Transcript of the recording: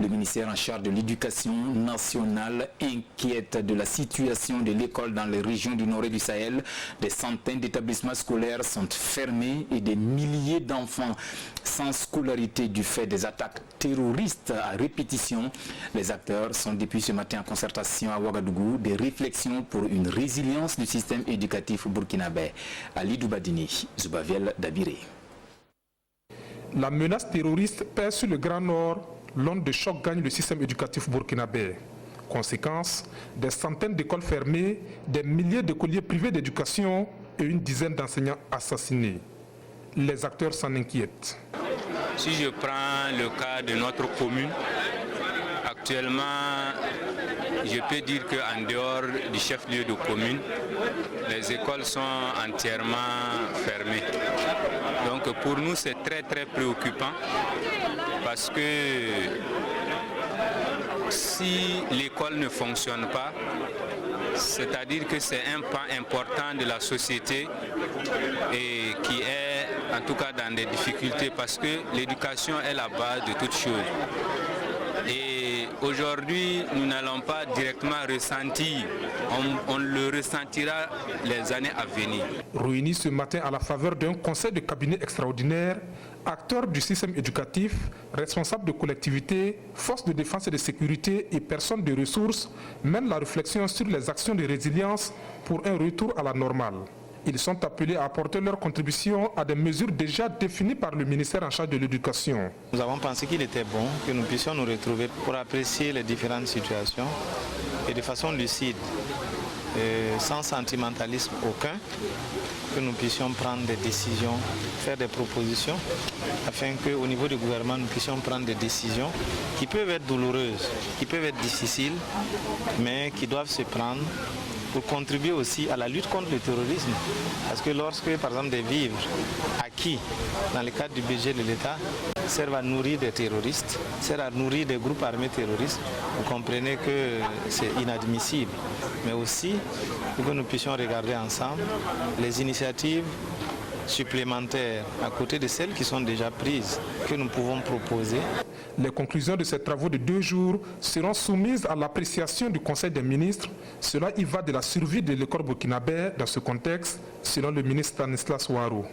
Le ministère en charge de l'éducation nationale inquiète de la situation de l'école dans les régions du Nord et du Sahel. Des centaines d'établissements scolaires sont fermés et des milliers d'enfants sans scolarité du fait des attaques terroristes à répétition. Les acteurs sont depuis ce matin en concertation à Ouagadougou des réflexions pour une résilience du système éducatif burkinabé. Ali Doubadini, Zubaviel Dabiré. La menace terroriste pèse sur le Grand Nord. L'onde de choc gagne le système éducatif burkinabé. Conséquence, des centaines d'écoles fermées, des milliers d'écoliers privés d'éducation et une dizaine d'enseignants assassinés. Les acteurs s'en inquiètent. Si je prends le cas de notre commune, actuellement, je peux dire qu'en dehors du chef-lieu de commune, les écoles sont entièrement fermées. Donc pour nous, c'est très préoccupant parce que si l'école ne fonctionne pas, c'est-à-dire que c'est un pan important de la société et qui est en tout cas dans des difficultés parce que l'éducation est la base de toute chose. Et aujourd'hui, nous n'allons pas directement ressentir, on le ressentira les années à venir. Réunis ce matin à la faveur d'un conseil de cabinet extraordinaire, acteurs du système éducatif, responsables de collectivités, forces de défense et de sécurité et personnes de ressources mènent la réflexion sur les actions de résilience pour un retour à la normale. Ils sont appelés à apporter leur contribution à des mesures déjà définies par le ministère en charge de l'éducation. Nous avons pensé qu'il était bon que nous puissions nous retrouver pour apprécier les différentes situations et de façon lucide, sans sentimentalisme aucun, que nous puissions prendre des décisions, faire des propositions, afin qu'au niveau du gouvernement, nous puissions prendre des décisions qui peuvent être douloureuses, qui peuvent être difficiles, mais qui doivent se prendre pour contribuer aussi à la lutte contre le terrorisme. Parce que lorsque, par exemple, des vivres acquis dans le cadre du budget de l'État servent à nourrir des terroristes, servent à nourrir des groupes armés terroristes, vous comprenez que c'est inadmissible. Mais aussi, pour que nous puissions regarder ensemble les initiatives supplémentaires à côté de celles qui sont déjà prises, que nous pouvons proposer. Les conclusions de ces travaux de 2 jours seront soumises à l'appréciation du Conseil des ministres. Cela y va de la survie de l'école burkinabé dans ce contexte, selon le ministre Stanislas Ouarou.